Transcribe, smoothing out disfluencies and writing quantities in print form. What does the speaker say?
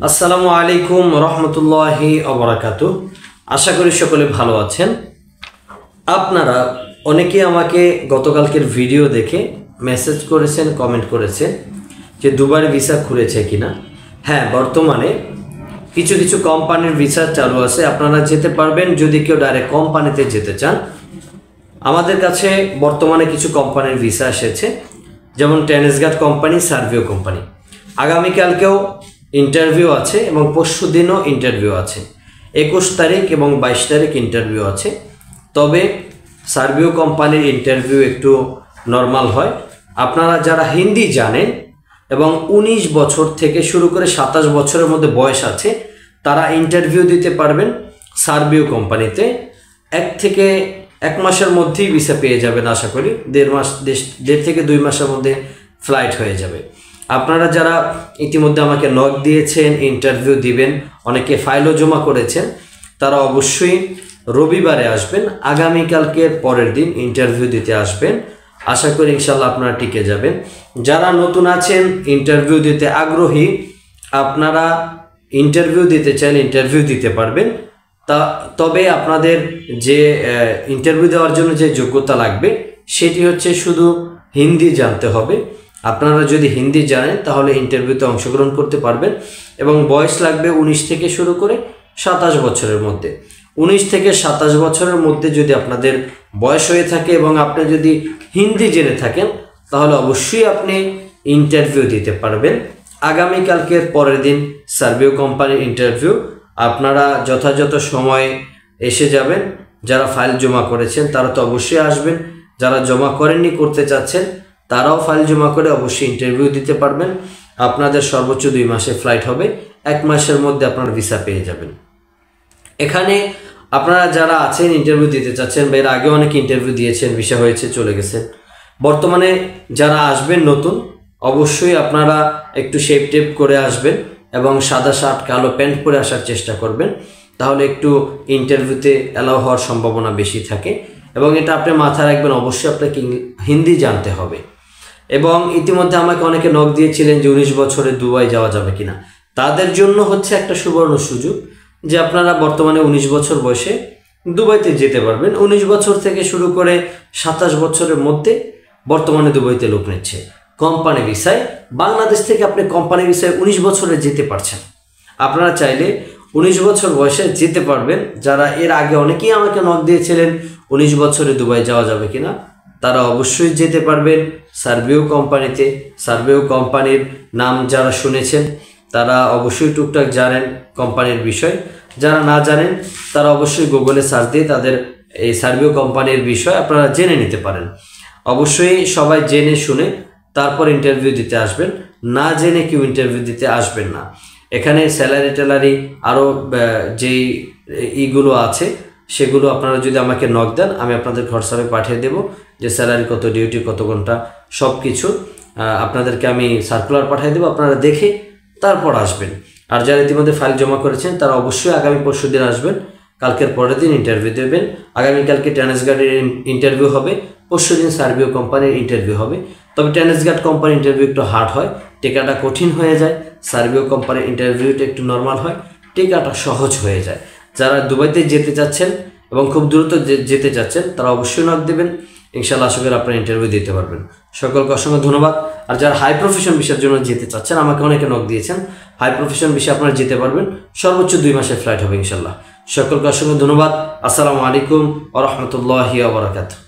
আসসালামু আলাইকুম রহমতুল্লাহি ওবারাকাতুহু। আশা করি সকলে ভালো আছেন। আপনারা অনেকে আমাকে গতকালকের ভিডিও দেখে মেসেজ করেছেন, কমেন্ট করেছেন যে দুবাই ভিসা খুলেছে কিনা। হ্যাঁ, বর্তমানে কিছু কিছু কোম্পানির ভিসা চালু আছে, আপনারা যেতে পারবেন যদি কেউ ডাইরেক্ট কোম্পানিতে যেতে চান। আমাদের কাছে বর্তমানে কিছু কোম্পানির ভিসা এসেছে, যেমন টেনিসগার্ড কোম্পানি, সার্ভিও কোম্পানি। আগামীকালকেও ইন্টারভিউ আছে এবং পরশু দিনও ইন্টারভিউ আছে। 21 তারিখ এবং 22 তারিখ ইন্টারভিউ আছে। তবে সার্ভিও কোম্পানির ইন্টারভিউ একটু নর্মাল হয়। আপনারা যারা হিন্দি জানেন এবং 19 বছর থেকে শুরু করে 27 বছরের মধ্যে বয়স আছে, তারা ইন্টারভিউ দিতে পারবেন সার্ভিও কোম্পানিতে। 1 মাসের মধ্যেই ভিসা পেয়ে যাবেন আশা করি। 1.5 থেকে 2 মাসের মধ্যে ফ্লাইট হয়ে যাবে। আপনারা যারা ইতিমধ্যে আমাকে নক দিয়েছেন, ইন্টারভিউ দিবেন, অনেকে ফাইলও জমা করেছেন, তারা অবশ্যই রবিবারে আসবেন। আগামীকালকের পরের দিন ইন্টারভিউ দিতে আসবেন। আশা করি ইনশাল্লাহ আপনারা টিকে যাবেন। যারা নতুন আছেন, ইন্টারভিউ দিতে আগ্রহী, আপনারা ইন্টারভিউ দিতে চাইলে ইন্টারভিউ দিতে পারবেন। তবে আপনাদের যে ইন্টারভিউ দেওয়ার জন্য যে যোগ্যতা লাগবে সেটি হচ্ছে শুধু হিন্দি জানতে হবে। আপনারা যদি হিন্দি জানেন তাহলে ইন্টারভিউতে অংশগ্রহণ করতে পারবেন। এবং বয়স লাগবে 19 থেকে শুরু করে 27 বছরের মধ্যে। 19 থেকে 27 বছরের মধ্যে যদি আপনাদের বয়স হয়ে থাকে এবং আপনি যদি হিন্দি জেনে থাকেন তাহলে অবশ্যই আপনি ইন্টারভিউ দিতে পারবেন। আগামীকালকের পরের দিন সার্ভিও কোম্পানির ইন্টারভিউ। আপনারা যথাযথ সময়ে এসে যাবেন। যারা ফাইল জমা করেছেন তারা তো অবশ্যই আসবেন। যারা জমা করেননি, করতে চাচ্ছেন, তারাও ফাইল জমা করে অবশ্যই ইন্টারভিউ দিতে পারবেন। আপনাদের সর্বোচ্চ 2 মাসে ফ্লাইট হবে। 1 মাসের মধ্যে আপনারা ভিসা পেয়ে যাবেন। এখানে আপনারা যারা আছেন ইন্টারভিউ দিতে চাচ্ছেন বা এর আগে অনেকে ইন্টারভিউ দিয়েছেন, ভিসা হয়েছে, চলে গেছেন। বর্তমানে যারা আসবেন নতুন, অবশ্যই আপনারা একটু শেপ টেপ করে আসবেন এবং সাদা শার্ট কালো প্যান্ট পরে আসার চেষ্টা করবেন। তাহলে একটু ইন্টারভিউতে অ্যালাউ হওয়ার সম্ভাবনা বেশি থাকে। এবং এটা আপনি মাথায় রাখবেন, অবশ্যই আপনাকে হিন্দি জানতে হবে। এবং ইতিমধ্যে আমাকে অনেকে নক দিয়েছিলেন যে 19 বছরে দুবাই যাওয়া যাবে কিনা। তাদের জন্য হচ্ছে একটা সুবর্ণ সুযোগ যে আপনারা বর্তমানে 19 বছর বয়সে দুবাইতে যেতে পারবেন। 19 বছর থেকে শুরু করে 27 বছরের মধ্যে বর্তমানে দুবাইতে লোক নিচ্ছে কোম্পানি ভিসায়। বাংলাদেশ থেকে আপনি কোম্পানি ভিসায় 19 বছরে যেতে পারছেন। আপনারা চাইলে 19 বছর বয়সে যেতে পারবেন। যারা এর আগে অনেকেই আমাকে নক দিয়েছিলেন 19 বছরে দুবাই যাওয়া যাবে কিনা, তারা অবশ্যই যেতে পারবেন সার্ভিও কোম্পানিতে। সার্ভিও কোম্পানির নাম যারা শুনেছেন তারা অবশ্যই টুকটাক জানেন কোম্পানির বিষয়। যারা না জানেন তারা অবশ্যই গুগলে সার্চ দিয়ে তাদের এই সার্ভিও কোম্পানির বিষয় আপনারা জেনে নিতে পারেন। অবশ্যই সবাই জেনে শুনে তারপর ইন্টারভিউ দিতে আসবেন। না জেনে কেউ ইন্টারভিউ দিতে আসবেন না। এখানে স্যালারি ট্যালারি আরও যেই ইগুলো আছে সেগুলো আপনারা যদি আমাকে নক দেন, আমি আপনাদের হোয়াটসঅ্যাপে পাঠিয়ে দেব যে স্যালারি কত, ডিউটি কত ঘন্টা, সব কিছু আপনাদেরকে আমি সার্কুলার পাঠিয়ে দেবো। আপনারা দেখে তারপর আসবেন। আর যারা ইতিমধ্যে ফাইল জমা করেছেন তারা অবশ্যই আগামী পরশু দিন আসবেন। কালকের পরের দিন ইন্টারভিউ দেবেন। আগামীকালকে টেনিসগার্ডের ইন্টারভিউ হবে, পরশু দিন সার্ভিও কোম্পানির ইন্টারভিউ হবে। তবে টেনিসগার্ড কোম্পানির ইন্টারভিউ একটু হার্ড হয়, টেকাটা কঠিন হয়ে যায়। সার্ভিও কোম্পানির ইন্টারভিউটা একটু নর্মাল হয়, টেকাটা সহজ হয়ে যায়। যারা দুবাইতে যেতে চাচ্ছেন এবং খুব দ্রুত যেতে চাচ্ছেন তারা অবশ্যই নক দেবেন। ইনশাআল্লাহ আশা করি আপনারা ইন্টারভিউ দিতে পারবেন। সকলকে অসংখ্য ধন্যবাদ। আর যারা হাই প্রফেশন বিষয়ের জন্য যেতে চাচ্ছেন, আমাকে অনেকে নক দিয়েছেন, হাই প্রফেশন বিষয়ে আপনারা যেতে পারবেন। সর্বোচ্চ 2 মাসের ফ্লাইট হবে ইনশাআল্লাহ। সকলকে অসংখ্য ধন্যবাদ। আসসালামু আলাইকুম ওয়া রাহমাতুল্লাহি ওয়া বারাকাতুহু।